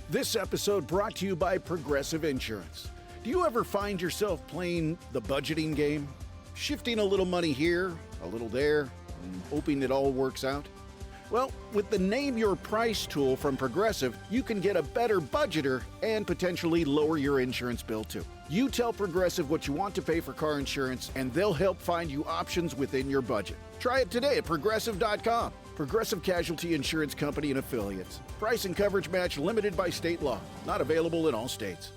This episode brought to you by Progressive Insurance. Do you ever find yourself playing the budgeting game? Shifting a little money here, a little there, and hoping it all works out? Well, with the Name Your Price tool from Progressive, you can get a better budgeter and potentially lower your insurance bill too. You tell Progressive what you want to pay for car insurance, and they'll help find you options within your budget. Try it today at Progressive.com. Progressive Casualty Insurance Company and Affiliates. Price and coverage match limited by state law. Not available in all states.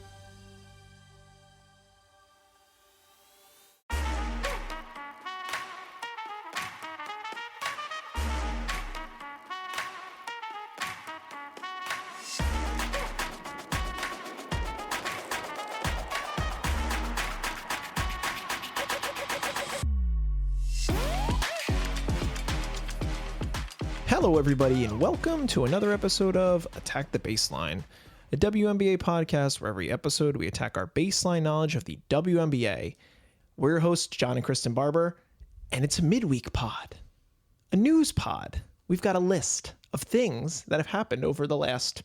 Hello, everybody, and welcome to another episode of Attack the Baseline, a WNBA podcast where every episode we attack our baseline knowledge of the WNBA. We're your hosts, John and Kristen Barber, and it's a midweek pod, a news pod. We've got a list of things that have happened over the last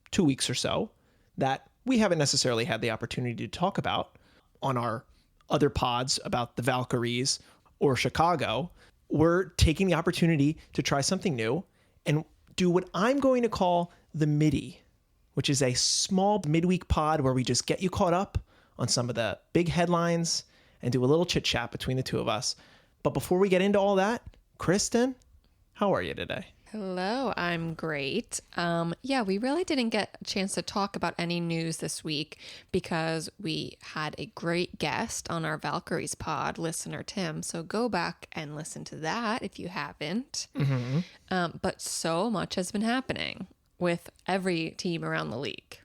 2 weeks or so that we haven't necessarily had the opportunity to talk about on our other pods about the Valkyries or Chicago. We're taking the opportunity to try something new and do what I'm going to call the Middy, which is a small midweek pod where we just get you caught up on some of the big headlines and do a little chit chat between the two of us. But before we get into all that, Kristen, how are you today? Hello, I'm great. We really didn't get a chance to talk about any news this week because we had a great guest on our Valkyries pod, listener Tim. So go back and listen to that if you haven't. But so much has been happening with every team around the league.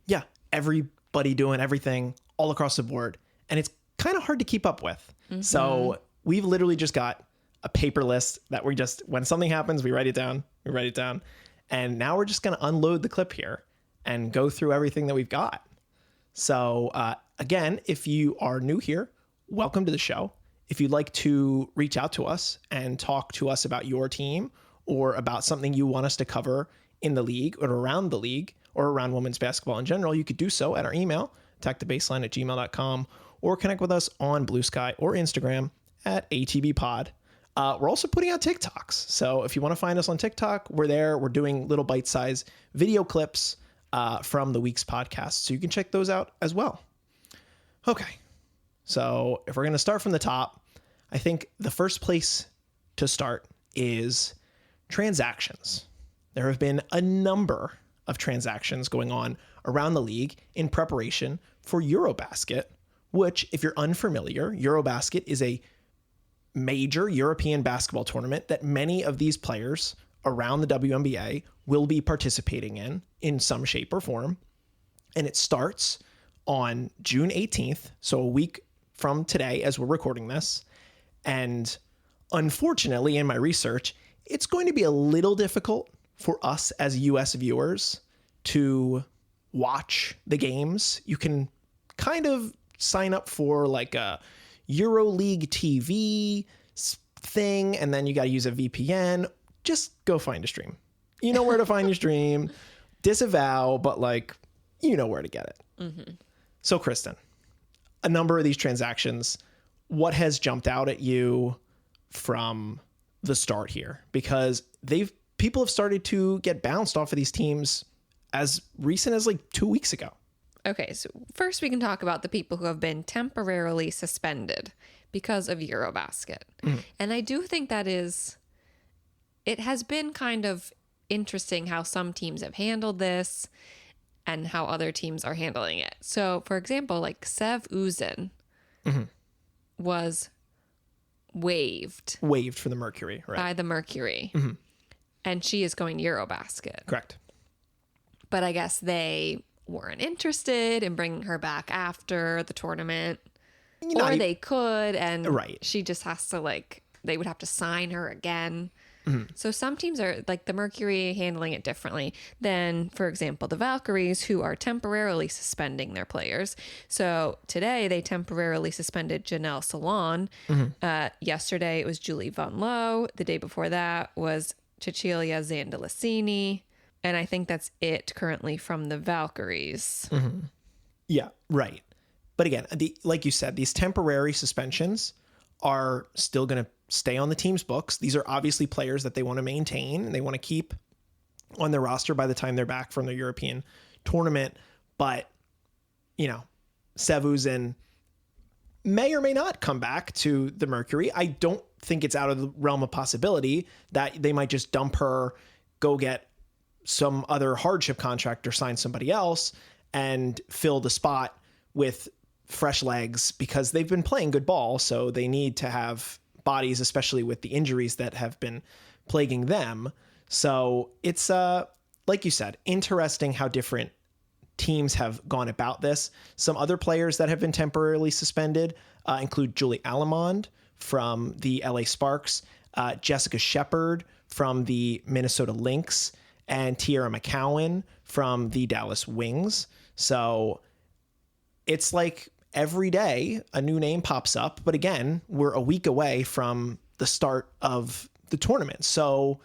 Yeah, everybody doing everything all across the board. And it's kind of hard to keep up with. So we've literally just got a paper list that we just, when something happens, we write it down. And now we're just going to unload the clip here and go through everything that we've got. So again, if you are new here, welcome to the show. If you'd like to reach out to us and talk to us about your team or about something you want us to cover in the league or around the league or around women's basketball in general, you could do so at our email, attackthebaseline@gmail.com, or connect with us on Bluesky or Instagram at ATBPod. We're also putting out TikToks. So if you want to find us on TikTok, we're there. We're doing little bite-sized video clips from the week's podcast. So you can check those out as well. Okay. So if we're going to start from the top, I think the first place to start is transactions. There have been a number of transactions going on around the league in preparation for Eurobasket, which, if you're unfamiliar, Eurobasket is a major European basketball tournament that many of these players around the WNBA will be participating in some shape or form. And it starts on June 18th, so a week from today as we're recording this. And unfortunately, in my research, it's going to be a little difficult for us as US viewers to watch the games. You can kind of sign up for like a EuroLeague TV thing, and then you got to use a VPN. Just go find a stream. You know where to find your stream. Disavow, but you know where to get it. So, Kristen, a number of these transactions, what has jumped out at you from the start here? Because people have started to get bounced off of these teams as recent as 2 weeks ago. Okay, so first we can talk about the people who have been temporarily suspended because of Eurobasket. And I do think it has been kind of interesting how some teams have handled this and how other teams are handling it. So, for example, Sev Uzin was waived for the Mercury, right? By the Mercury. And she is going Eurobasket. Correct. But I guess they weren't interested in bringing her back after the tournament. Or they could, and she just has to, they would have to sign her again. So some teams are, the Mercury, handling it differently than, for example, the Valkyries, who are temporarily suspending their players. So today, they temporarily suspended Janelle Salon. Yesterday, it was Julie Von Lowe. The day before that was Cecilia Zandalicini. And I think that's it currently from the Valkyries. Mm-hmm. Yeah, right. But again, like you said, these temporary suspensions are still going to stay on the team's books. These are obviously players that they want to maintain and they want to keep on their roster by the time they're back from the European tournament. But, Sevuzen may or may not come back to the Mercury. I don't think it's out of the realm of possibility that they might just dump her, go get some other hardship contract or sign somebody else and fill the spot with fresh legs because they've been playing good ball. So they need to have bodies, especially with the injuries that have been plaguing them. So it's, like you said, interesting how different teams have gone about this. Some other players that have been temporarily suspended include Julie Allemond from the LA Sparks, Jessica Shepard from the Minnesota Lynx, and Tierra McCowan from the Dallas Wings. So it's like every day a new name pops up. But again, we're a week away from the start of the tournament. So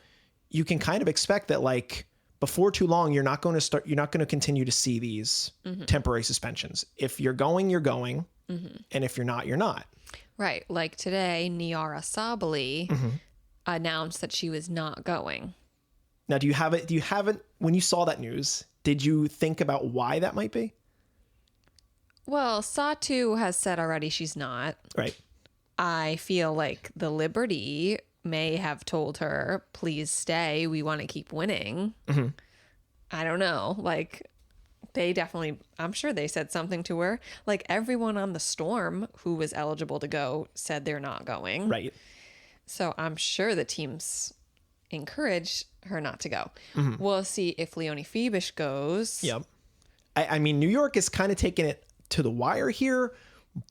you can kind of expect that like before too long, you're not going to continue to see these temporary suspensions. If you're going, you're going. Mm-hmm. And if you're not, you're not. Right. Like today, Niara Sabali announced that she was not going. Now, when you saw that news, did you think about why that might be? Well, Satou has said already she's not. Right. I feel like the Liberty may have told her, please stay. We want to keep winning. Mm-hmm. I don't know. Like, I'm sure they said something to her. Like, everyone on the Storm who was eligible to go said they're not going. Right. So I'm sure the teams encourage her not to go. Mm-hmm. We'll see if Leonie Phoebish goes. Yep. I mean, New York is kind of taking it to the wire here,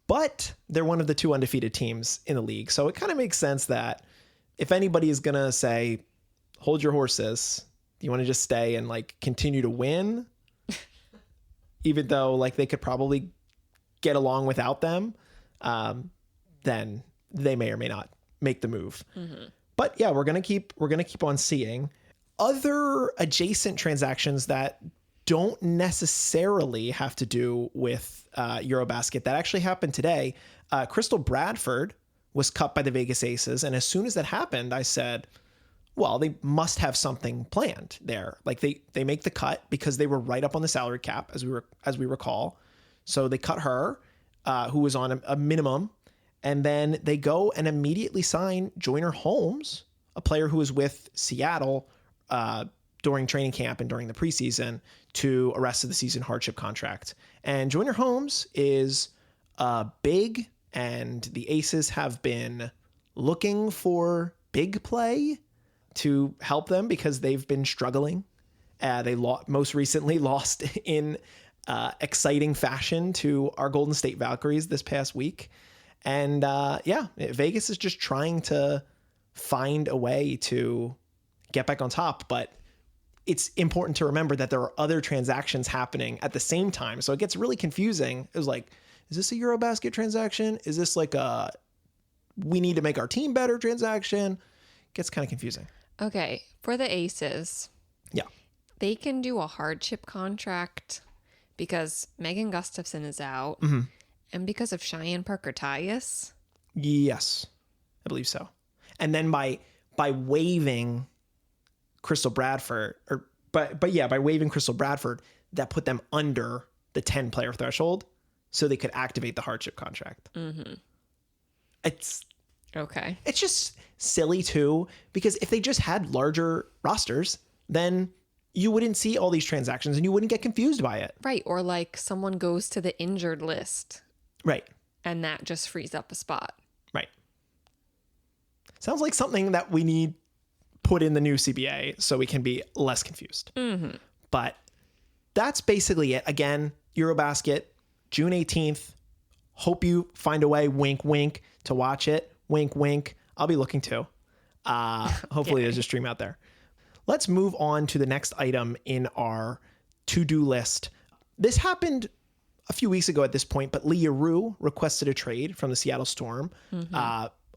but they're one of the 2 undefeated teams in the league. So it kind of makes sense that if anybody is going to say, hold your horses, do you want to just stay and like continue to win? Even though like they could probably get along without them, then they may or may not make the move. Mm-hmm. But yeah, we're gonna keep on seeing other adjacent transactions that don't necessarily have to do with Eurobasket that actually happened today. Crystal Bradford was cut by the Vegas Aces, and as soon as that happened, I said, well, they must have something planned there. Like they make the cut because they were right up on the salary cap, as we recall. So they cut her, who was on a minimum. And then they go and immediately sign Joyner Holmes, a player who was with Seattle during training camp and during the preseason, to a rest of the season hardship contract. And Joyner Holmes is big, and the Aces have been looking for big play to help them because they've been struggling. They most recently lost in exciting fashion to our Golden State Valkyries this past week. And Vegas is just trying to find a way to get back on top. But it's important to remember that there are other transactions happening at the same time. So it gets really confusing. It was like, is this a Eurobasket transaction? Is this like a we need to make our team better transaction? It gets kind of confusing. Okay. For the Aces. Yeah. They can do a hardship contract because Megan Gustafson is out. Mm-hmm. And because of Cheyenne Parker-Tyus? Yes, I believe so. And then by waiving Crystal Bradford, by waiving Crystal Bradford, that put them under the 10-player threshold, so they could activate the hardship contract. Mm-hmm. It's just silly too, because if they just had larger rosters, then you wouldn't see all these transactions and you wouldn't get confused by it. Right, or like someone goes to the injured list. Right. And that just frees up a spot. Right. Sounds like something that we need put in the new CBA so we can be less confused. Mm-hmm. But that's basically it. Again, Eurobasket, June 18th. Hope you find a way, wink, wink, to watch it. Wink, wink. I'll be looking too. Hopefully there's a stream out there. Let's move on to the next item in our to-do list. This happened a few weeks ago at this point, but Yueru requested a trade from the Seattle Storm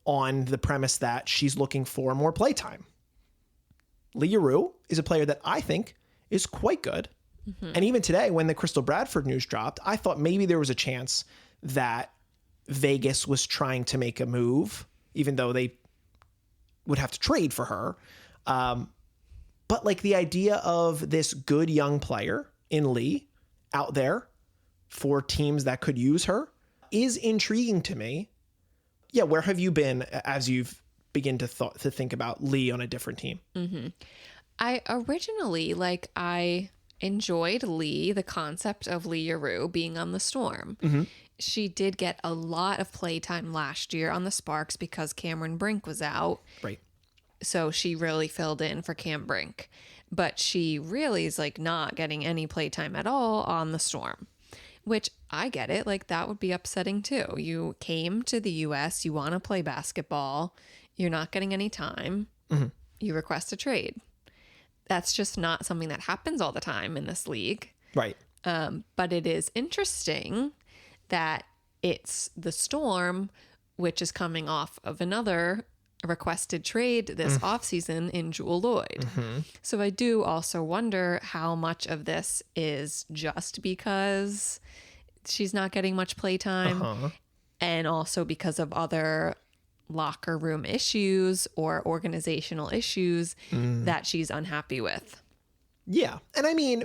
on the premise that she's looking for more playtime. Yueru is a player that I think is quite good. And even today, when the Crystal Bradford news dropped, I thought maybe there was a chance that Vegas was trying to make a move, even though they would have to trade for her. But like the idea of this good young player in Lee out there for teams that could use her is intriguing to me. Yeah, where have you been as you've begun to think about Lee on a different team? I originally, I enjoyed Lee, the concept of Yueru being on the Storm. She did get a lot of playtime last year on the Sparks because Cameron Brink was out. Right. So she really filled in for Cam Brink. But she really is not getting any playtime at all on the Storm, which I get it. That would be upsetting too. You came to the US, you want to play basketball, you're not getting any time, you request a trade. That's just not something that happens all the time in this league. Right. But it is interesting that it's the Storm, which is coming off of another requested trade this offseason in Jewel Lloyd. So I do also wonder how much of this is just because she's not getting much playtime and also because of other locker room issues or organizational issues that she's unhappy with. Yeah. And I mean,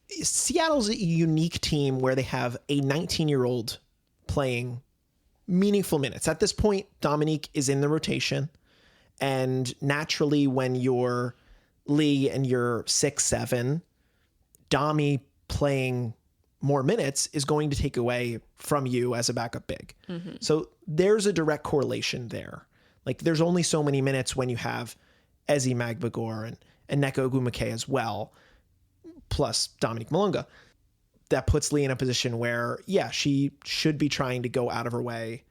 Seattle's a unique team where they have a 19-year-old playing meaningful minutes. At this point, Dominique is in the rotation. And naturally, when you're Lee and you're 6'7", Domi playing more minutes is going to take away from you as a backup big. So there's a direct correlation there. There's only so many minutes when you have Ezi Magbagor and Neko Ogwumike as well, plus Dominique Malunga. That puts Lee in a position where, yeah, she should be trying to go out of her way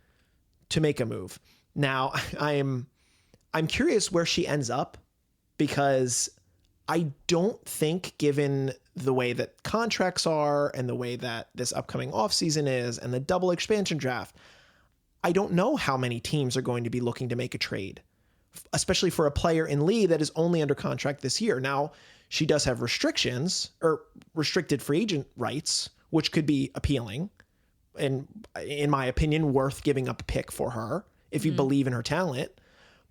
to make a move. Now, I'm curious where she ends up, because I don't think, given the way that contracts are and the way that this upcoming offseason is and the double expansion draft, I don't know how many teams are going to be looking to make a trade, especially for a player in Lee that is only under contract this year. Now, she does have restrictions or restricted free agent rights, which could be appealing and, in my opinion, worth giving up a pick for her if you believe in her talent.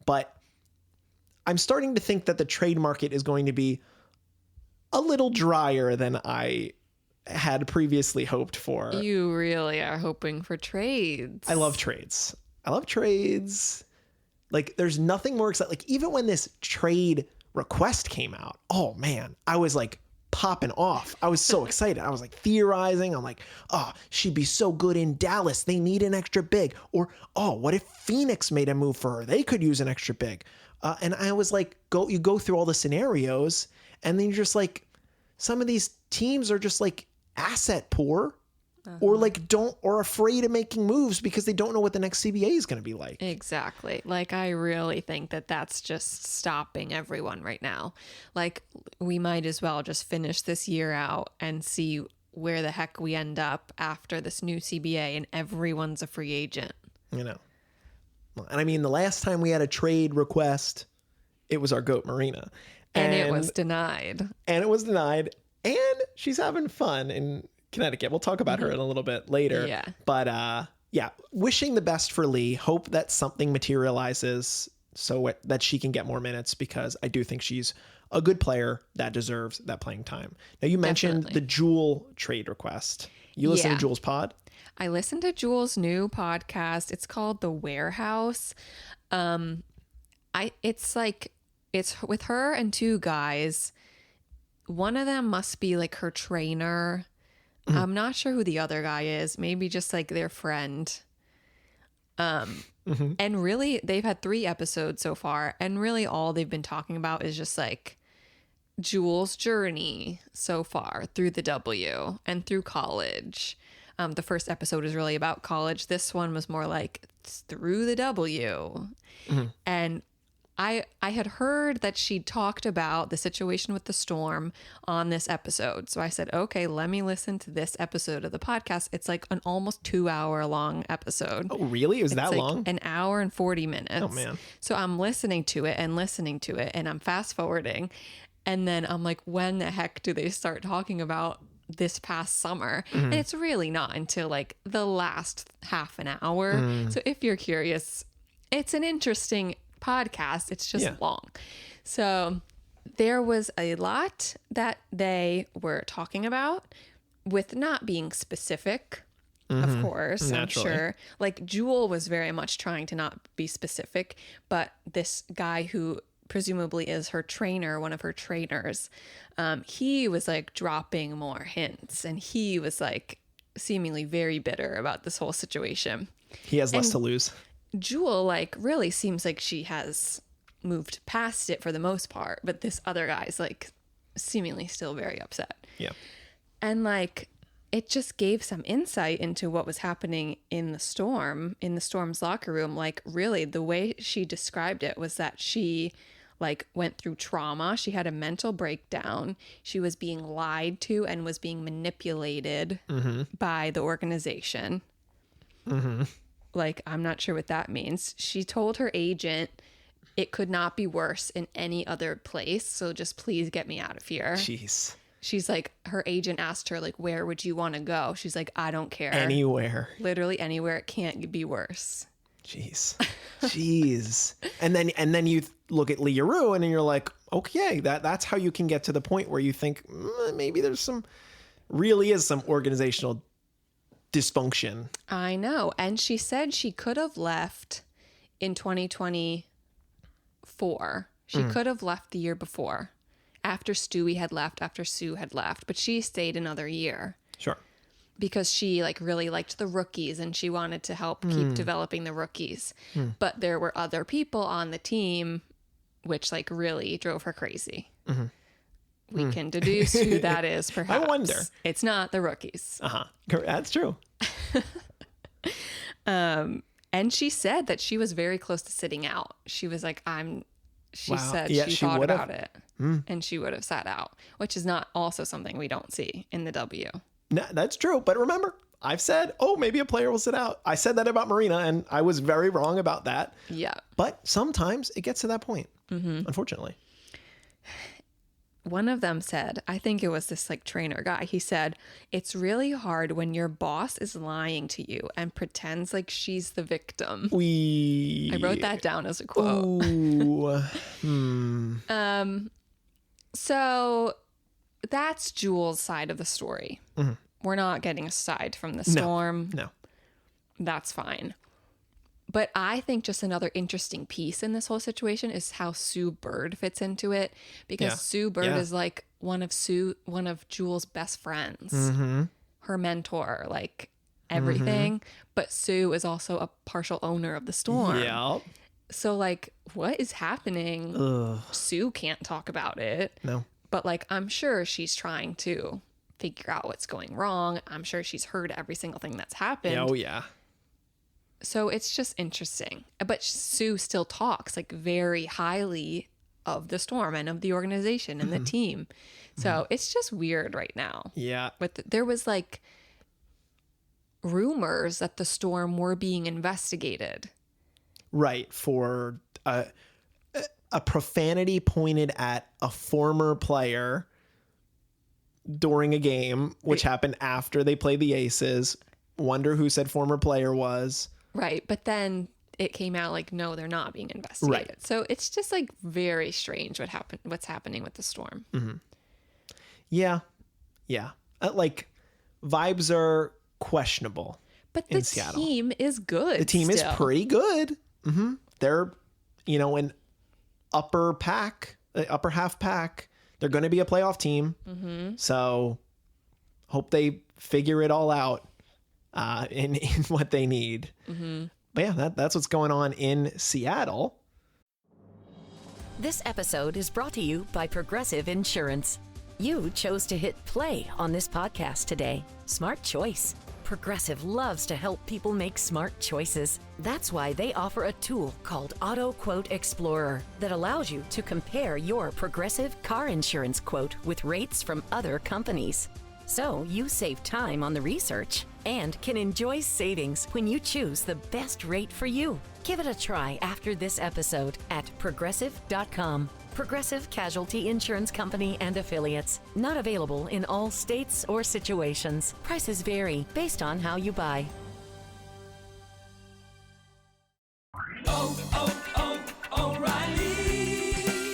But I'm starting to think that the trade market is going to be a little drier than I had previously hoped for. You really are hoping for trades. I love trades. There's nothing more exciting. Even when this trade request came out, oh man, I was popping off. I was so excited. I was theorizing. I'm oh, she'd be so good in Dallas. They need an extra big. Or, oh, what if Phoenix made a move for her? They could use an extra big. And I was you go through all the scenarios, and then you're just some of these teams are just asset poor, or or afraid of making moves because they don't know what the next CBA is going to be like. Exactly. I really think that that's just stopping everyone right now. We might as well just finish this year out and see where the heck we end up after this new CBA and everyone's a free agent. And I mean, the last time we had a trade request, it was our GOAT Marina. And it was denied. And she's having fun in Connecticut. We'll talk about her in a little bit later. Yeah. But wishing the best for Lee. Hope that something materializes so that she can get more minutes, because I do think she's a good player that deserves that playing time. Now, you mentioned the Jewel trade request. You listen to Jewel's pod? I listened to Jewel's new podcast. It's called The Warehouse. It's with her and two guys. One of them must be her trainer. I'm not sure who the other guy is. Maybe just their friend. And really, they've had 3 episodes so far, and really all they've been talking about is just Jewel's journey so far through the W and through college. The first episode is really about college. This one was more through the W. And I had heard that she talked about the situation with the Storm on this episode. So I said, okay, let me listen to this episode of the podcast. It's an almost 2-hour long episode. Oh, really? It was that long? An hour and 40 minutes. Oh, man. So I'm listening to it, and I'm fast forwarding. And then I'm like, when the heck do they start talking about this past summer? And it's really not until like the last half an hour. So if you're curious, it's an interesting podcast. It's just long. So there was a lot that they were talking about with not being specific, of course. Naturally. I'm sure. Like Jewel was very much trying to not be specific, but this guy who presumably is her trainer, one of her trainers, he was like dropping more hints, and he was like seemingly very bitter about this whole situation. He has less to lose. Jewel like really seems like she has moved past it for the most part, but this other guy's like seemingly still very upset. Yeah. And like it just gave some insight into what was happening in the Storm's locker room. Like really the way she described it was that she like went through trauma. She had a mental breakdown. She was being lied to and was being manipulated by the organization. Like, I'm not sure what that means. She told her agent it could not be worse in any other place. So just please get me out of here. Jeez. She's like, her agent asked her, like, where would you want to go? She's like, I don't care. Anywhere. Literally anywhere. It can't be worse. Jeez. Jeez. And then you look at Yueru and you're like, okay, that's how you can get to the point where you think maybe there's really is some organizational dysfunction. I know. And she said she could have left in 2024. She could have left the year before, after Stewie had left, after Sue had left, but she stayed another year. Sure. Because she like really liked the rookies and she wanted to help keep developing the rookies. But there were other people on the team which like really drove her crazy. We can deduce who that is, perhaps. I wonder. It's not the rookies. That's true. And she said that she was very close to sitting out. She was like, she said she thought about it and she would have sat out, which is not also something we don't see in the W. No, that's true. But remember, I've said, maybe a player will sit out. I said that about Marina, and I was very wrong about that. Yeah. But sometimes it gets to that point, unfortunately. One of them said, I think it was this like trainer guy. He said, it's really hard when your boss is lying to you and pretends like she's the victim. I wrote that down as a quote. So that's Jewel's side of the story. We're not getting aside from the Storm. No. That's fine. But I think just another interesting piece in this whole situation is how Sue Bird fits into it, because Sue Bird is like one of Jewel's best friends, her mentor, like everything. But Sue is also a partial owner of the Storm. Yeah. So like, what is happening? Sue can't talk about it. No. But like, I'm sure she's trying to figure out what's going wrong. I'm sure she's heard every single thing that's happened. Oh yeah. So it's just interesting. But Sue still talks like very highly of the Storm and of the organization and the team. So it's just weird right now. Yeah. But there was like rumors that the Storm were being investigated. Right. For a profanity pointed at a former player during a game, which happened after they played the Aces. Wonder who said former player was. Right. But then it came out like, no, they're not being investigated. Right. So it's just like very strange what's happening with the Storm. Yeah. Yeah. Like vibes are questionable. But the team is good. The team is pretty good. They're, an upper half pack. They're going to be a playoff team. So hope they figure it all out in what they need. But yeah, that's what's going on in Seattle. This episode is brought to you by Progressive Insurance. You chose to hit play on this podcast today. Smart choice. Progressive loves to help people make smart choices. That's why they offer a tool called Auto Quote Explorer that allows you to compare your Progressive car insurance quote with rates from other companies. So you save time on the research and can enjoy savings when you choose the best rate for you. Give it a try after this episode at progressive.com. Progressive Casualty Insurance Company and Affiliates. Not available in all states or situations. Prices vary based on how you buy. O'Reilly.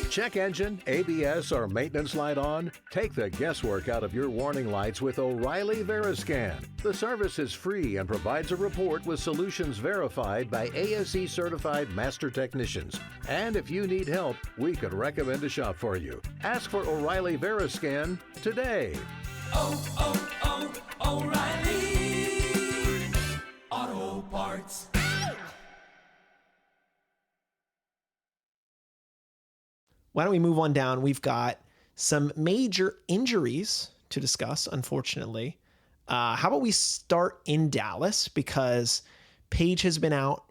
Check engine, ABS, or maintenance light on? Take the guesswork out of your warning lights with O'Reilly Veriscan. The service is free and provides a report with solutions verified by ASE certified master technicians. And if you need help, we could recommend a shop for you. Ask for O'Reilly Veriscan today. O'Reilly Auto Parts. Why don't we move on down? We've got some major injuries to discuss, unfortunately. How about we start in Dallas, because Paige has been out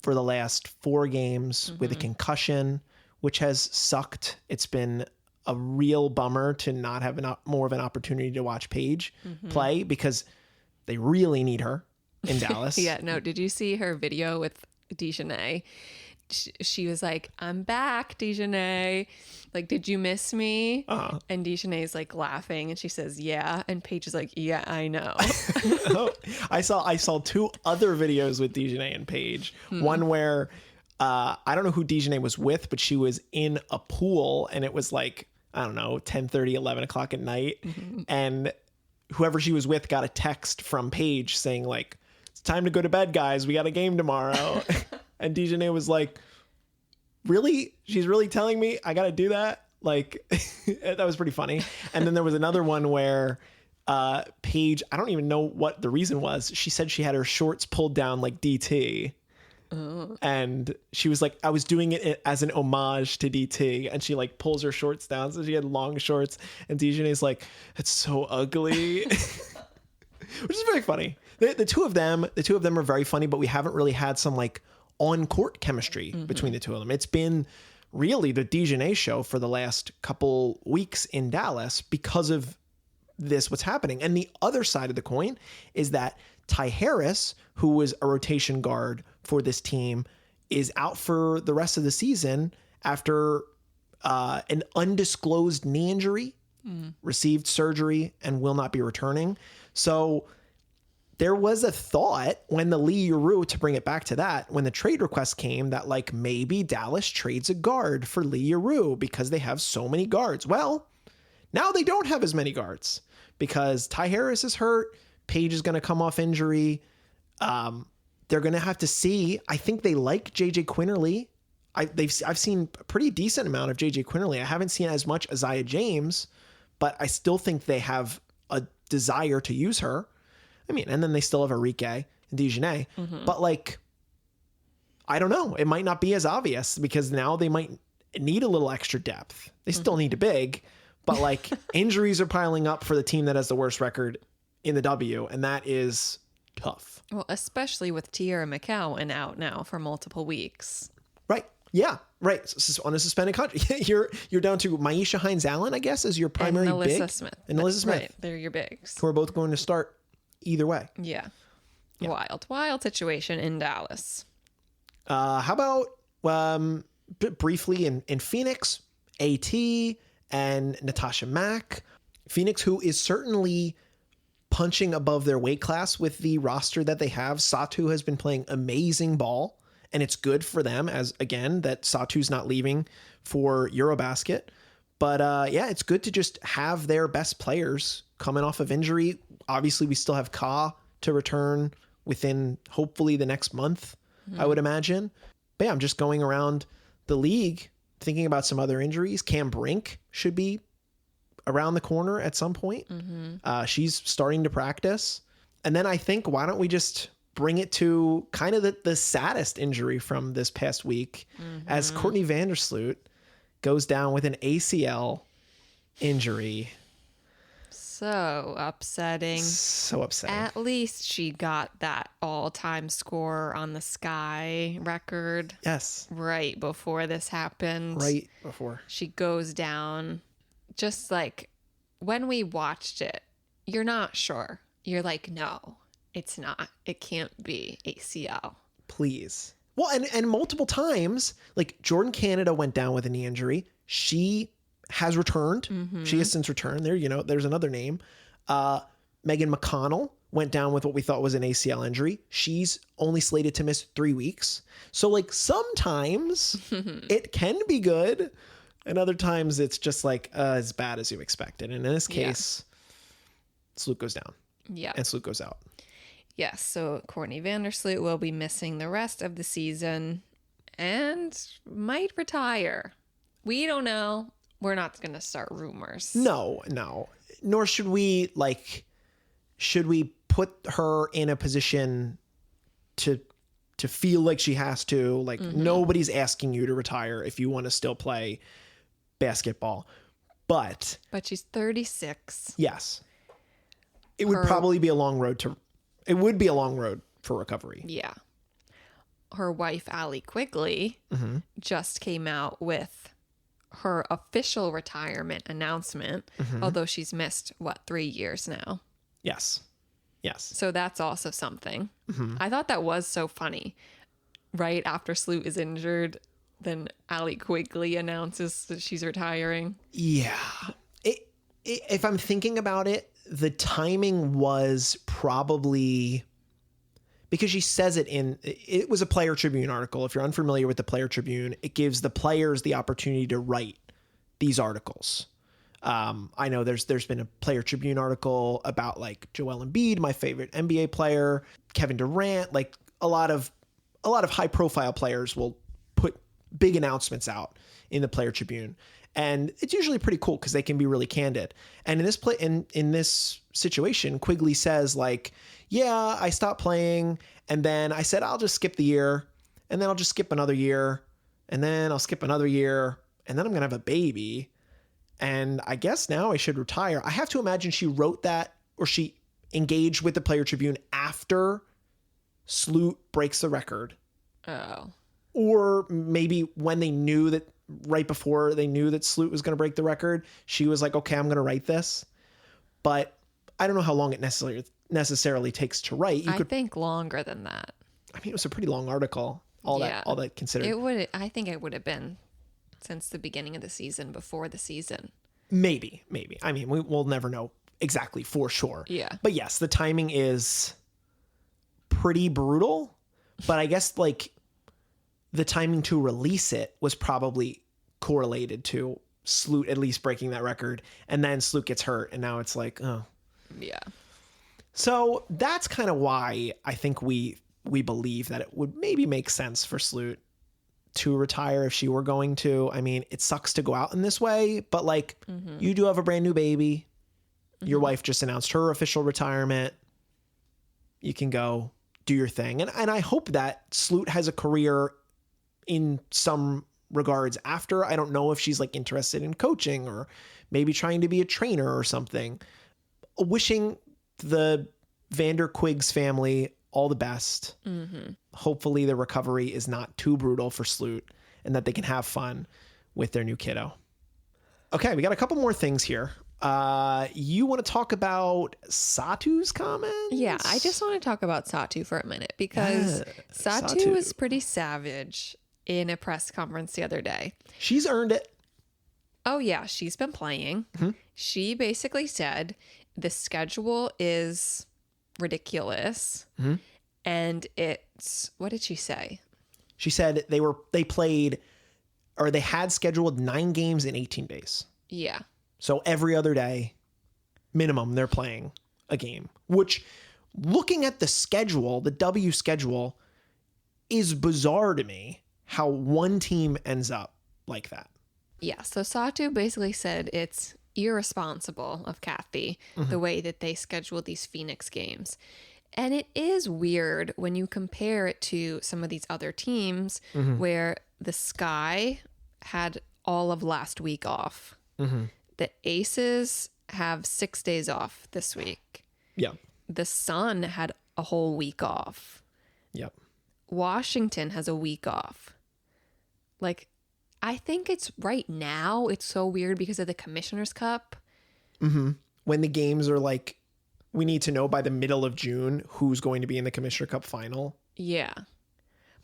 for the last 4 games with a concussion, which has sucked. It's been a real bummer to not have more of an opportunity to watch Paige play, because they really need her in Dallas. Yeah, no, did you see her video with Dejanay? She was like, "I'm back, Dejanay. Like, did you miss me?" And Dejanay's like laughing, and she says, "Yeah." And Paige is like, "Yeah, I know." I saw 2 other videos with Dejanay and Paige. One where I don't know who Dejanay was with, but she was in a pool, and it was like, I don't know, 10:30, 11 o'clock at night, and whoever she was with got a text from Paige saying like, "It's time to go to bed, guys. We got a game tomorrow." And Dejanay was like, "Really? She's really telling me I got to do that?" Like, that was pretty funny. And then there was another one where Paige, I don't even know what the reason was. She said she had her shorts pulled down like DT. And she was like, I was doing it as an homage to DT. And she like pulls her shorts down. So she had long shorts. And Dejanay's like, "It's so ugly." Which is very funny. The two of them are very funny, but we haven't really had some like on-court chemistry between the two of them. It's been really the Dejanay show for the last couple weeks in Dallas because of what's happening. And the other side of the coin is that Ty Harris, who was a rotation guard for this team, is out for the rest of the season after an undisclosed knee injury, received surgery, and will not be returning. So there was a thought when the Yueru, to bring it back to that, when the trade request came, that like maybe Dallas trades a guard for Yueru because they have so many guards. Well, now they don't have as many guards because Ty Harris is hurt. Paige is going to come off injury. They're going to have to see. I think they like JJ Quinterly. I've seen a pretty decent amount of JJ Quinterly. I haven't seen as much as Isaiah James, but I still think they have a desire to use her. I mean, and then they still have Enrique and Dejanay. But like, I don't know. It might not be as obvious because now they might need a little extra depth. They still need a big, but like injuries are piling up for the team that has the worst record in the W, and that is tough. Well, especially with Tierra McCowan out now for multiple weeks. Right. Yeah. Right. So on a suspended contract, you're down to Maisha Hines-Allen, I guess, as your primary and big. Smith. And Alyssa Smith. Right. They're your bigs. Who are both going to start either way. Yeah. Wild situation in Dallas. How about briefly in Phoenix, AT and Natasha Mack. Phoenix, who is certainly punching above their weight class with the roster that they have. Satou has been playing amazing ball, and it's good for them, as again, that Satou's not leaving for Eurobasket. But yeah, it's good to just have their best players coming off of injury. Obviously, we still have Ka to return within hopefully the next month, I would imagine. But yeah, I'm just going around the league thinking about some other injuries. Cam Brink should be around the corner at some point. She's starting to practice. And then I think, why don't we just bring it to kind of the saddest injury from this past week, as Courtney Vandersloot goes down with an ACL injury. So upsetting. So upsetting. At least she got that all-time score on the Sky record. Yes. Right before this happened. Right before. She goes down. Just like when we watched it, you're not sure. You're like, no, it's not. It can't be ACL. Please. Well, and multiple times, like Jordan Canada went down with a knee injury. She has returned. She has since returned. There's another name. Megan McConnell went down with what we thought was an ACL injury. She's only slated to miss 3 weeks. So like sometimes it can be good, and other times it's just like as bad as you expected. And in this case, Sloot goes down. Yeah. And Sloot goes out. Yes. So Courtney Vandersloot will be missing the rest of the season and might retire. We don't know. We're not going to start rumors. No. Nor should we put her in a position to feel like she has to. Like nobody's asking you to retire if you want to still play basketball. But she's 36. Yes. It would probably be a long road for recovery. Yeah. Her wife, Allie Quigley, just came out with her official retirement announcement, although she's missed, 3 years now? Yes. So that's also something. I thought that was so funny. Right after Sloot is injured, then Allie Quigley announces that she's retiring. Yeah. If I'm thinking about it, the timing was probably because she says it was a Player Tribune article. If you're unfamiliar with the Player Tribune, it gives the players the opportunity to write these articles. I know there's been a Player Tribune article about like Joel Embiid, my favorite NBA player, Kevin Durant, like a lot of high profile players will put big announcements out in the Player Tribune. And it's usually pretty cool because they can be really candid. And in this situation, Quigley says like, yeah, I stopped playing. And then I said, I'll just skip the year. And then I'll just skip another year. And then I'll skip another year. And then I'm going to have a baby. And I guess now I should retire. I have to imagine she wrote that, or she engaged with the Player Tribune after Sloot breaks the record. Oh. Or maybe when they knew that, right before they knew that Sloot was going to break the record, she was like, okay, I'm going to write this. But I don't know how long it necessarily takes to write. I think longer than that. I mean, it was a pretty long article, all that considered. I think it would have been since the beginning of the season, before the season. Maybe. I mean, we'll never know exactly for sure. Yeah. But yes, the timing is pretty brutal. But I guess like the timing to release it was probably correlated to Sloot at least breaking that record. And then Sloot gets hurt. And now it's like, oh. Yeah. So that's kind of why I think we believe that it would maybe make sense for Sloot to retire if she were going to. I mean, it sucks to go out in this way, but like you do have a brand new baby. Your wife just announced her official retirement. You can go do your thing. And I hope that Sloot has a career in some regards after. I don't know if she's like interested in coaching or maybe trying to be a trainer or something. Wishing the Quigs family all the best. Hopefully the recovery is not too brutal for Sloot and that they can have fun with their new kiddo. Okay, we got a couple more things here. You want to talk about Satou's comments? Yeah, I just want to talk about Satou for a minute because Satou was pretty savage in a press conference the other day. She's earned it. Oh yeah, she's been playing. She basically said the schedule is ridiculous. And it's, what did she say? She said they played, or they had scheduled 9 games in 18 days. Yeah. So every other day, minimum, they're playing a game, which looking at the schedule, the W schedule, is bizarre to me how one team ends up like that. Yeah. So Satou basically said it's irresponsible of Kathy, the way that they scheduled these Phoenix games. And it is weird when you compare it to some of these other teams where the Sky had all of last week off. The Aces have 6 days off this week. Yeah. The Sun had a whole week off. Yep. Washington has a week off. Like, I think it's right now, it's so weird because of the Commissioner's Cup. When the games are like, we need to know by the middle of June who's going to be in the Commissioner Cup final. Yeah.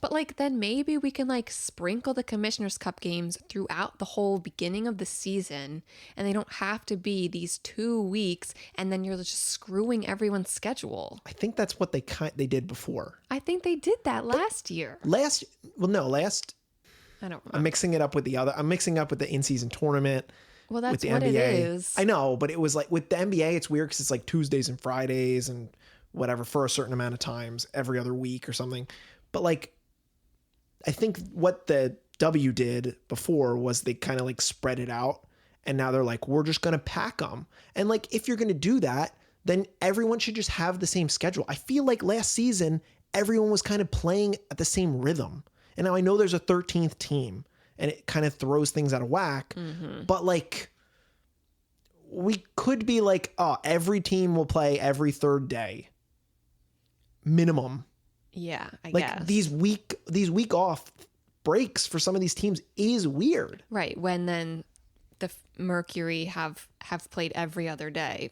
But like then maybe we can like sprinkle the Commissioner's Cup games throughout the whole beginning of the season, and they don't have to be these 2 weeks and then you're just screwing everyone's schedule. I think that's what they did before. I think they did that last year. I don't remember. I'm mixing it up with I'm mixing up with the in-season tournament. Well, that's with the what NBA. it is. I know, but it was like with the NBA, it's weird because it's like Tuesdays and Fridays and whatever for a certain amount of times every other week or something. But like, I think what the W did before was they kind of like spread it out, and now they're like, we're just going to pack them. And like, if you're going to do that, then everyone should just have the same schedule. I feel like last season, everyone was kind of playing at the same rhythm. And now I know there's a 13th team and it kind of throws things out of whack, but like, we could be like, oh, every team will play every third day minimum. Yeah, I like guess. these week off breaks for some of these teams is weird. Right. When then the Mercury have played every other day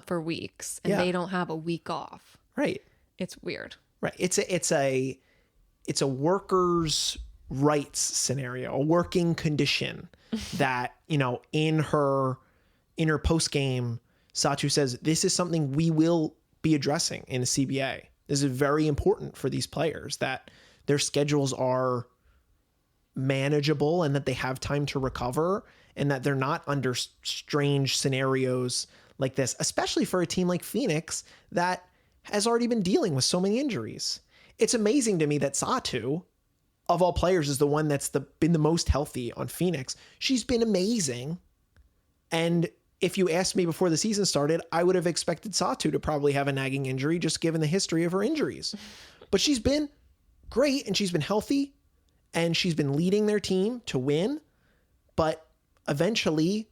for weeks and they don't have a week off. Right. It's weird. Right. It's a workers' rights scenario, a working condition that, you know, in her post game, Satou says, this is something we will be addressing in a CBA. This is very important for these players, that their schedules are manageable and that they have time to recover and that they're not under strange scenarios like this, especially for a team like Phoenix that has already been dealing with so many injuries. It's amazing to me that Satou, of all players, is the one that's been the most healthy on Phoenix. She's been amazing. And if you asked me before the season started, I would have expected Satou to probably have a nagging injury just given the history of her injuries. But she's been great and she's been healthy and she's been leading their team to win. But eventually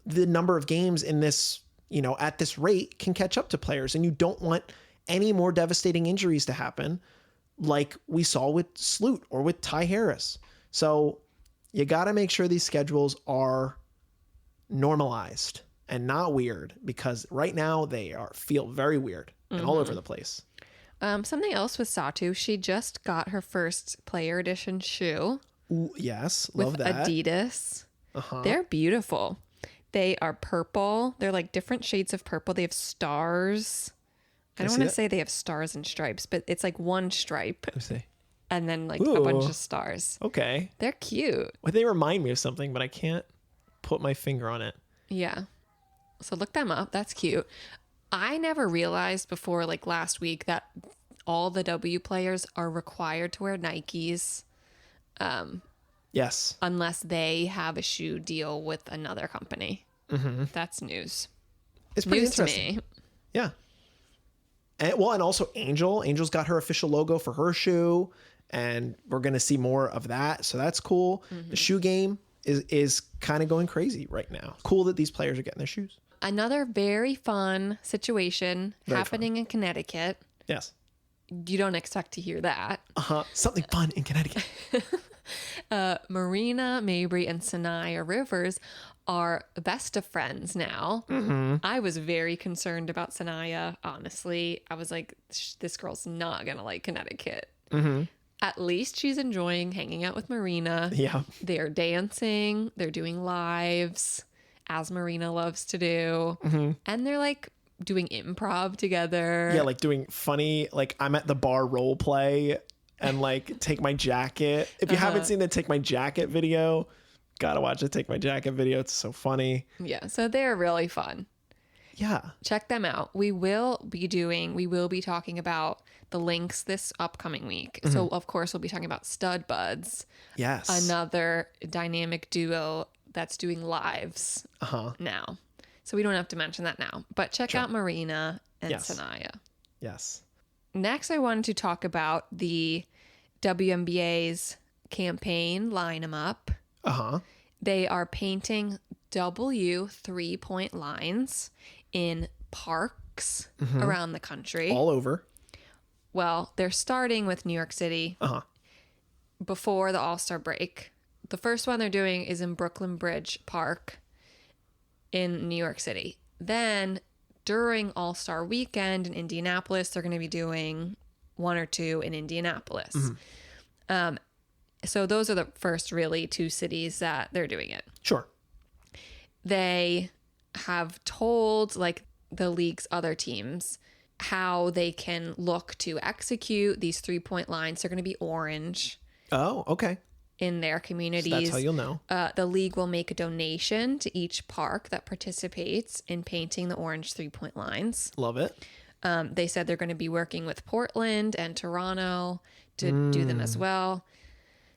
the number of games in this, you know, at this rate can catch up to players, and you don't want any more devastating injuries to happen like we saw with Sloot or with Ty Harris. So you got to make sure these schedules are normalized and not weird, because right now they feel very weird and all over the place. Something else with Satou, she just got her first player edition shoe. Ooh, yes, love with that. Adidas. They're beautiful. They are purple. They're like different shades of purple. They have stars. I don't want to say they have stars and stripes, but it's like one stripe. Let me see. And then like a bunch of stars. Okay. They're cute. Well, they remind me of something, but I can't put my finger on it. Yeah. So look them up. That's cute. I never realized before like last week that all the W players are required to wear Nikes. Yes. Unless they have a shoe deal with another company. That's news. It's pretty news interesting. to me. Yeah. And also Angel's got her official logo for her shoe, and we're going to see more of that. So that's cool. The shoe game is kind of going crazy right now. Cool that these players are getting their shoes. Another very fun situation happening in Connecticut. Yes. You don't expect to hear that. Something fun in Connecticut. Marina Mabrey and Sanaya Rivers are best of friends now. I was very concerned about Sanaya, honestly. I was like, this girl's not going to like Connecticut. At least she's enjoying hanging out with Marina. Yeah. They're dancing. They're doing lives, as Marina loves to do. And they're like doing improv together. Yeah, like doing funny, like I'm at the bar role play and like take my jacket. If you haven't seen the Take My Jacket video, gotta watch the Take My Jacket video. It's so funny. Yeah, so they're really fun. Yeah. Check them out. We will be talking about the links this upcoming week. So of course we'll be talking about Stud Buds. Yes. Another dynamic duo that's doing lives now. So we don't have to mention that now. But check out Marina and Sanaya. Yes. Next, I wanted to talk about the WNBA's campaign, Line 'em Up. They are painting W 3-point lines in parks around the country. All over. Well, they're starting with New York City before the All-Star break. The first one they're doing is in Brooklyn Bridge Park in New York City. Then during All-Star weekend in Indianapolis, they're going to be doing one or two in Indianapolis. So those are the first really 2 cities that they're doing it. Sure. They have told like the league's other teams how they can look to execute these 3-point lines. They're going to be orange. Oh, okay. In their communities. So that's how you'll know. The league will make a donation to each park that participates in painting the orange 3-point lines. Love it. They said they're going to be working with Portland and Toronto to do them as well.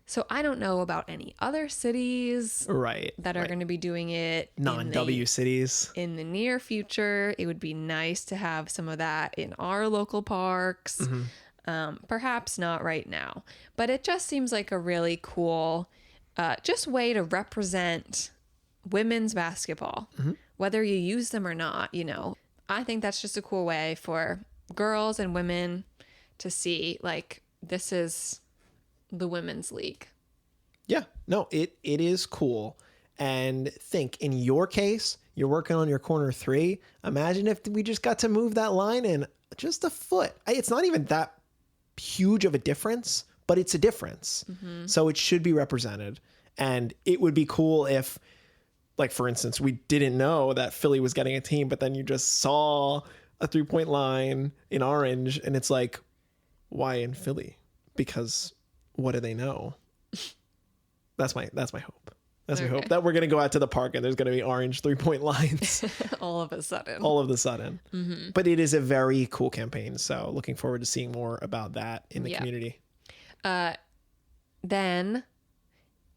So I don't know about any other cities that are going to be doing it. Non-W cities. In the near future, it would be nice to have some of that in our local parks. Perhaps not right now. But it just seems like a really cool just way to represent women's basketball, whether you use them or not, you know. I think that's just a cool way for girls and women to see, like, this is the women's league. Yeah, no, it is cool. And think, in your case, you're working on your corner 3. Imagine if we just got to move that line in just a foot. It's not even that huge of a difference, but it's a difference. So it should be represented. And it would be cool if, like, for instance, we didn't know that Philly was getting a team, but then you just saw a 3-point line in orange, and it's like, why in Philly? Because what do they know? That's my hope. That's my hope, that we're going to go out to the park and there's going to be orange 3-point lines. All of a sudden. But it is a very cool campaign. So looking forward to seeing more about that in the community. Then,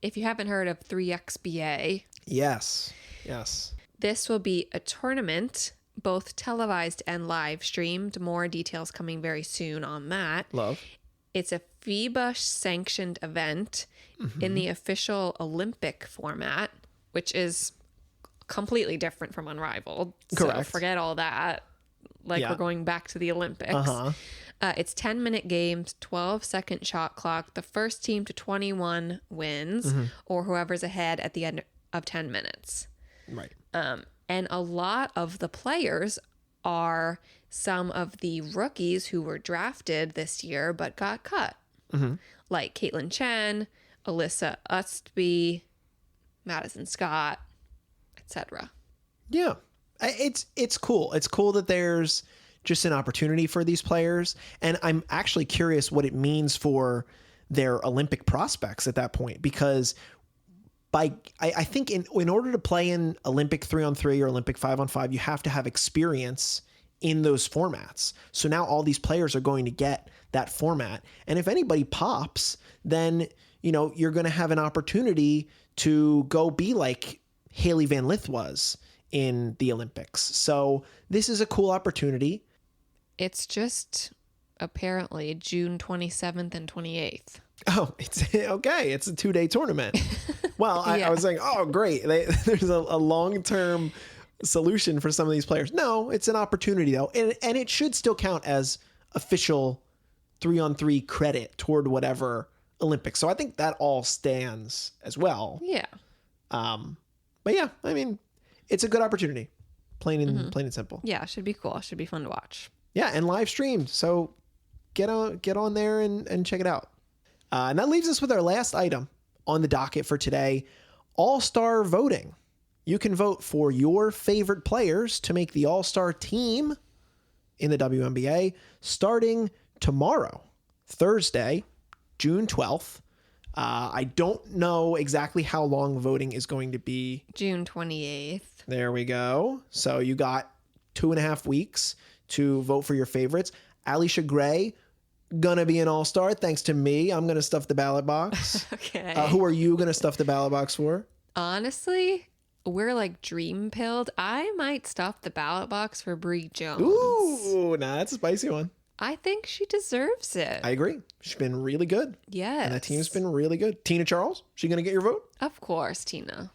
if you haven't heard of 3XBA. Yes. This will be a tournament, both televised and live streamed. More details coming very soon on that. Love. It's a FIBA sanctioned event in the official Olympic format, which is completely different from Unrivaled. Correct. So forget all that. We're going back to the Olympics. It's 10-minute games, 12-second shot clock. The first team to 21 wins, or whoever's ahead at the end of 10 minutes. Right. And a lot of the players are some of the rookies who were drafted this year but got cut. Like Caitlin Chen, Alyssa Ustby, Madison Scott, etc. Yeah. It's cool. It's cool that there's just an opportunity for these players. And I'm actually curious what it means for their Olympic prospects at that point, because I think in order to play in Olympic 3-on-3 or Olympic 5-on-5, you have to have experience in those formats. So now all these players are going to get that format. And if anybody pops, then, you know, you're going to have an opportunity to go be like Haley Van Lith was in the Olympics. So this is a cool opportunity. It's just apparently June 27th and 28th. Oh, it's okay. It's a 2-day tournament. Well, I was saying, oh, great. There's a long-term solution for some of these players. No, it's an opportunity though. And it should still count as official 3-on-3 credit toward whatever Olympics. So I think that all stands as well. Yeah. But yeah, I mean, it's a good opportunity. Plain and simple. Yeah, it should be cool. It should be fun to watch. Yeah, and live streamed. So get on there and check it out. And that leaves us with our last item on the docket for today, All-Star voting. You can vote for your favorite players to make the All-Star team in the WNBA starting tomorrow, Thursday, June 12th. I don't know exactly how long voting is going to be. June 28th. There we go. So you got 2.5 weeks to vote for your favorites. Alicia Gray, gonna be an all-star thanks to me. I'm gonna stuff the ballot box. Okay. Who are you gonna stuff the ballot box for? Honestly, we're like dream pilled. I might stuff the ballot box for Bree Jones. Ooh, nah, that's a spicy one. I think she deserves it. I agree. She's been really good. Yes. And that team's been really good. Tina Charles, she gonna get your vote? Of course, Tina.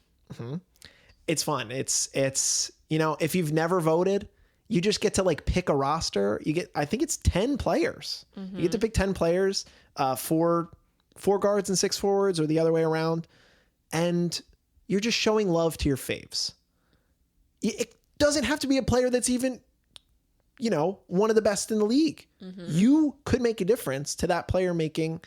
It's fun. It's you know, if you've never voted, you just get to like pick a roster. You get, I think it's 10 players. You get to pick 10 players, 4 guards and 6 forwards, or the other way around. And you're just showing love to your faves. It doesn't have to be a player that's even, you know, one of the best in the league. You could make a difference to that player making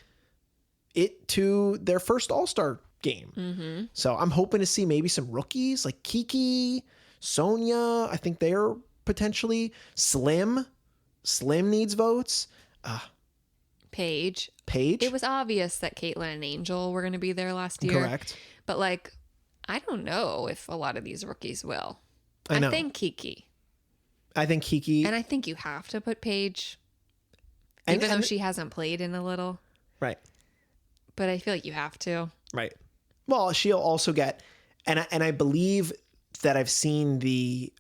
it to their first All-Star game. Mm-hmm. So I'm hoping to see maybe some rookies like Kiki, Sonia. I think they're potentially Slim. Slim needs votes. Paige. It was obvious that Caitlin and Angel were going to be there last year. Correct. But like, I don't know if a lot of these rookies will. I know. I think Kiki. And I think you have to put Paige, even though she hasn't played in a little. Right. But I feel like you have to. Right. Well, she'll also get, and I believe that I've seen the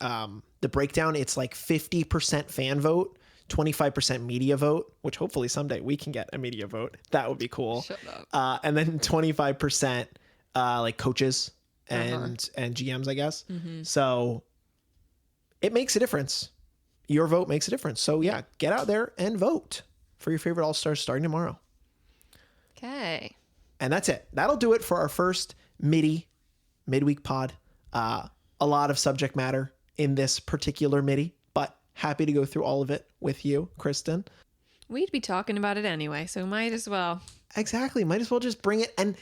breakdown. It's like 50% fan vote, 25% media vote, which hopefully someday we can get a media vote. That would be cool. Shut up. And then 25% like coaches and GMs, I guess. Mm-hmm. So it makes a difference. Your vote makes a difference. So yeah, get out there and vote for your favorite All-Stars starting tomorrow. Okay. And that's it. That'll do it for our first midweek pod. A lot of subject matter in this particular Middy, but happy to go through all of it with you, Kristen. We'd be talking about it anyway, so might as well. Exactly. Might as well just bring it. And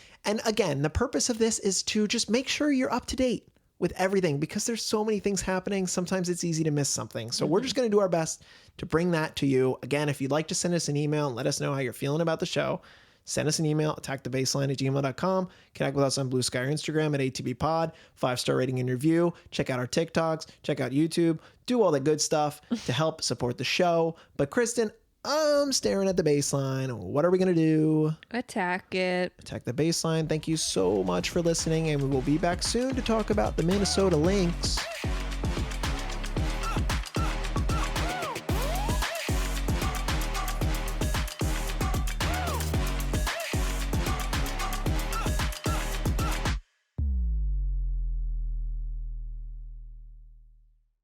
again, the purpose of this is to just make sure you're up to date with everything, because there's so many things happening. Sometimes it's easy to miss something. So we're just going to do our best to bring that to you. Again, if you'd like to send us an email and let us know how you're feeling about the show, send us an email, attackthebaseline@gmail.com. Connect with us on Bluesky or Instagram at ATBPod. 5-star rating and review. Check out our TikToks. Check out YouTube. Do all the good stuff to help support the show. But Kristen, I'm staring at the baseline. What are we going to do? Attack it. Attack the baseline. Thank you so much for listening, and we will be back soon to talk about the Minnesota Lynx.